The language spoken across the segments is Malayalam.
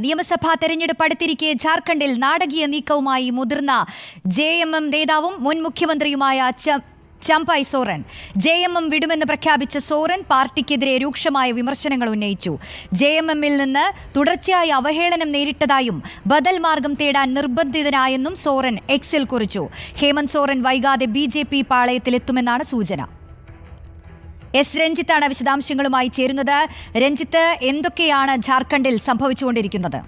നിയമസഭാ തെരഞ്ഞെടുപ്പ് അടുത്തിരിക്കെ ജാർഖണ്ഡിൽ നാടകീയ നീക്കവുമായി മുതിർന്ന JMM നേതാവും മുൻ മുഖ്യമന്ത്രിയുമായ ചമ്പൈ സോറൻ. JMM വിടുമെന്ന് പ്രഖ്യാപിച്ച സോറൻ പാർട്ടിക്കെതിരെ രൂക്ഷമായ വിമർശനങ്ങൾ ഉന്നയിച്ചു. JMM-ൽ നിന്ന് തുടർച്ചയായി അവഹേളനം നേരിട്ടതായും ബദൽ മാർഗം തേടാൻ നിർബന്ധിതനായെന്നും സോറൻ എക്സിൽ കുറിച്ചു. ഹേമന്ത് സോറൻ വൈകാതെ BJP പാളയത്തിലെത്തുമെന്നാണ് സൂചന. രഞ്ജിത്താണ് വിശദാംശങ്ങളുമായി ചേരുന്നത്. രഞ്ജിത്ത്, എന്തൊക്കെയാണ് ജാർഖണ്ഡിൽ സംഭവിച്ചുകൊണ്ടിരിക്കുന്നത്?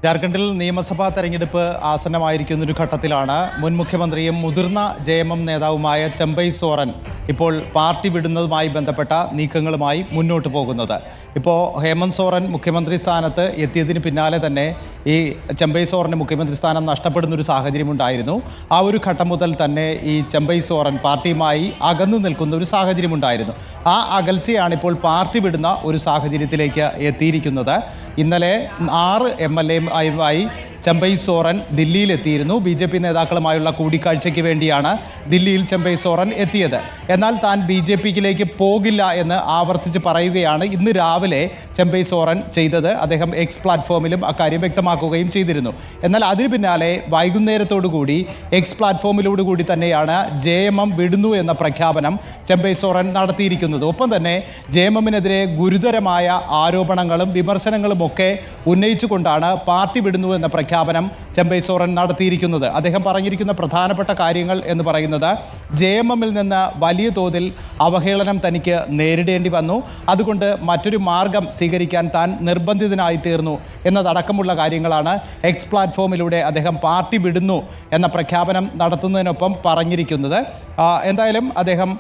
ജാർഖണ്ഡിൽ നിയമസഭാ തെരഞ്ഞെടുപ്പ് ആസന്നമായിരിക്കുന്ന ഒരു ഘട്ടത്തിലാണ് മുൻ മുഖ്യമന്ത്രിയും മുതിർന്ന JMM നേതാവുമായ ചമ്പൈ സോറൻ ഇപ്പോൾ പാർട്ടി വിടുന്നതുമായി ബന്ധപ്പെട്ട നീക്കങ്ങളുമായി മുന്നോട്ട് പോകുന്നത്. ഇപ്പോൾ ഹേമന്ത് സോറൻ മുഖ്യമന്ത്രി സ്ഥാനത്ത് എത്തിയതിന് പിന്നാലെ തന്നെ ഈ ചമ്പൈ സോറന് മുഖ്യമന്ത്രി സ്ഥാനം നഷ്ടപ്പെടുന്നൊരു സാഹചര്യമുണ്ടായിരുന്നു. ആ ഒരു ഘട്ടം മുതൽ തന്നെ ഈ ചമ്പൈ സോറൻ പാർട്ടിയുമായി അകന്നു നിൽക്കുന്ന ഒരു സാഹചര്യമുണ്ടായിരുന്നു. ആ അകൽച്ചയാണ് ഇപ്പോൾ പാർട്ടി വിടുന്ന ഒരു സാഹചര്യത്തിലേക്ക് എത്തിയിരിക്കുന്നത്. ഇന്നലെ 6 MLA-യുമായി ചമ്പൈ സോറൻ ദില്ലിയിലെത്തിയിരുന്നു. BJP നേതാക്കളുമായുള്ള കൂടിക്കാഴ്ചയ്ക്ക് വേണ്ടിയാണ് ദില്ലിയിൽ ചമ്പൈ സോറൻ എത്തിയത്. എന്നാൽ താൻ BJPയിലേക്ക് പോകില്ല എന്ന് ആവർത്തിച്ച് പറയുകയാണ് ഇന്ന് രാവിലെ ചമ്പൈ സോറൻ ചെയ്തത്. അദ്ദേഹം എക്സ് പ്ലാറ്റ്ഫോമിലും അക്കാര്യം വ്യക്തമാക്കുകയും ചെയ്തിരുന്നു. എന്നാൽ അതിന് പിന്നാലെ വൈകുന്നേരത്തോടുകൂടി എക്സ് പ്ലാറ്റ്ഫോമിലോടുകൂടി തന്നെയാണ് JMM വിടുന്നു എന്ന പ്രഖ്യാപനം ചമ്പൈ സോറൻ നടത്തിയിരിക്കുന്നത്. ഒപ്പം തന്നെ JMM-നെതിരെ ഗുരുതരമായ ആരോപണങ്ങളും വിമർശനങ്ങളും ഒക്കെ ഉന്നയിച്ചുകൊണ്ടാണ് പാർട്ടി വിടുന്നു എന്ന പ്രഖ്യാപനം ചമ്പൈ സോറൻ നടത്തിയിരിക്കുന്നത്. അദ്ദേഹം പറഞ്ഞിരിക്കുന്ന പ്രധാനപ്പെട്ട കാര്യങ്ങൾ എന്ന് പറയുന്നത് JMM-ൽ നിന്ന് വലിയ തോതിൽ അവഹേളനം തനിക്ക് നേരിടേണ്ടി വന്നു, അതുകൊണ്ട് മറ്റൊരു മാർഗം സ്വീകരിക്കാൻ താൻ നിർബന്ധിതനായി തീർന്നു എന്നതടക്കമുള്ള കാര്യങ്ങളാണ് എക്സ് പ്ലാറ്റ്ഫോമിലൂടെ അദ്ദേഹം പാർട്ടി വിടുന്നു എന്ന പ്രഖ്യാപനം നടത്തുന്നതിനൊപ്പം പറഞ്ഞിരിക്കുന്നത്. എന്തായാലും അദ്ദേഹം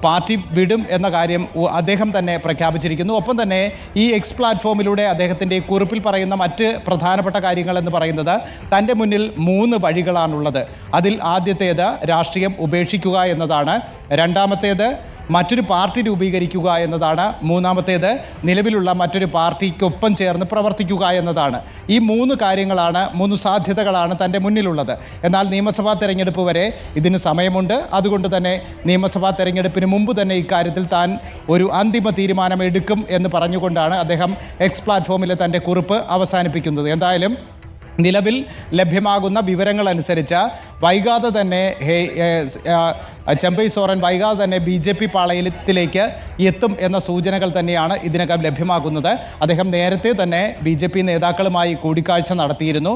പാർട്ടി വിടും എന്ന കാര്യം അദ്ദേഹം തന്നെ പ്രഖ്യാപിച്ചിരിക്കുന്നു. ഒപ്പം തന്നെ ഈ എക്സ് പ്ലാറ്റ്ഫോമിലൂടെ അദ്ദേഹത്തിൻ്റെ കുറിപ്പിൽ പറയുന്ന മറ്റ് പ്രധാനപ്പെട്ട കാര്യങ്ങൾ എന്ന് പറയുന്നത് തൻ്റെ മുന്നിൽ 3 വഴികളാണുള്ളത്. അതിൽ ആദ്യത്തേത് രാഷ്ട്രീയം ഉപേക്ഷിക്കുക എന്നതാണ്, രണ്ടാമത്തേത് മറ്റൊരു പാർട്ടി രൂപീകരിക്കുക എന്നതാണ്, മൂന്നാമത്തേത് നിലവിലുള്ള മറ്റൊരു പാർട്ടിക്കൊപ്പം ചേർന്ന് പ്രവർത്തിക്കുക എന്നതാണ്. ഈ 3 കാര്യങ്ങളാണ്, 3 സാധ്യതകളാണ് തൻ്റെ മുന്നിലുള്ളത്. എന്നാൽ നിയമസഭാ തെരഞ്ഞെടുപ്പ് വരെ ഇതിന് സമയമുണ്ട്. അതുകൊണ്ട് തന്നെ നിയമസഭാ തെരഞ്ഞെടുപ്പിന് മുമ്പ് തന്നെ ഇക്കാര്യത്തിൽ താൻ ഒരു അന്തിമ തീരുമാനം എടുക്കും എന്ന് പറഞ്ഞുകൊണ്ടാണ് അദ്ദേഹം എക്സ് പ്ലാറ്റ്ഫോമിലെ തൻ്റെ കുറിപ്പ് അവസാനിപ്പിക്കുന്നത്. എന്തായാലും നിലവിൽ ലഭ്യമാകുന്ന വിവരങ്ങളനുസരിച്ച് വൈകാതെ തന്നെ ചമ്പൈ സോറൻ വൈകാതെ തന്നെ BJP പാളയത്തിലേക്ക് എത്തും എന്ന സൂചനകൾ തന്നെയാണ് ഇതിനകം ലഭ്യമാകുന്നത്. അദ്ദേഹം നേരത്തെ തന്നെ BJP നേതാക്കളുമായി കൂടിക്കാഴ്ച നടത്തിയിരുന്നു.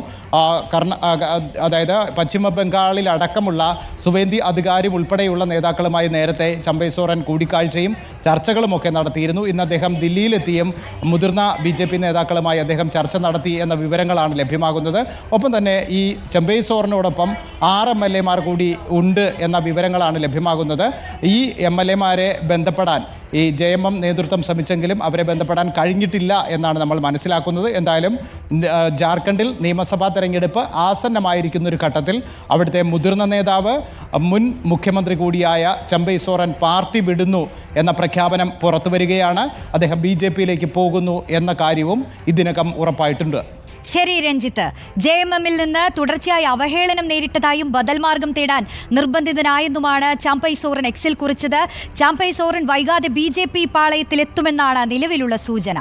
അതായത് പശ്ചിമ ബംഗാളിൽ അടക്കമുള്ള സുവേന്ദി അധികാരി ഉൾപ്പെടെയുള്ള നേതാക്കളുമായി നേരത്തെ ചമ്പൈ സോറൻ കൂടിക്കാഴ്ചയും ചർച്ചകളുമൊക്കെ നടത്തിയിരുന്നു. ഇന്ന് അദ്ദേഹം ദില്ലിയിലെത്തിയും മുതിർന്ന BJP നേതാക്കളുമായി അദ്ദേഹം ചർച്ച നടത്തി എന്ന വിവരങ്ങളാണ് ലഭ്യമാകുന്നത്. ഒപ്പം തന്നെ ഈ ചമ്പൈ സോറനോടൊപ്പം 6 MLA-മാർ കൂടി ഉണ്ട് എന്ന വിവരങ്ങളാണ് ലഭ്യമാകുന്നത്. ഈ MLA-മാരെ ബന്ധപ്പെടാൻ ഈ JMM നേതൃത്വം ശ്രമിച്ചെങ്കിലും അവരെ ബന്ധപ്പെടാൻ കഴിഞ്ഞിട്ടില്ല എന്നാണ് നമ്മൾ മനസ്സിലാക്കുന്നത്. എന്തായാലും ജാർഖണ്ഡിൽ നിയമസഭാ തെരഞ്ഞെടുപ്പ് ആസന്നമായിരിക്കുന്ന ഒരു ഘട്ടത്തിൽ അവിടുത്തെ മുതിർന്ന നേതാവ് മുൻ മുഖ്യമന്ത്രി കൂടിയായ ചമ്പൈ സോറൻ പാർട്ടി വിടുന്നു എന്ന പ്രഖ്യാപനം പുറത്തു വരികയാണ്. അദ്ദേഹം BJPയിലേക്ക് പോകുന്നു എന്ന കാര്യവും ഇതിനകം ഉറപ്പായിട്ടുണ്ട്. ശരി രഞ്ജിത്ത്, JMM-ൽ നിന്ന് തുടർച്ചയായി അവഹേളനം നേരിട്ടതായും ബദൽ മാർഗം തേടാൻ നിർബന്ധിതനായെന്നുമാണ് ചമ്പൈ സോറൻ എക്സിൽ കുറിച്ചത്. ചമ്പൈ സോറൻ വൈകാതെ BJP പാളയത്തിലെത്തുമെന്നാണ് നിലവിലുള്ള സൂചന.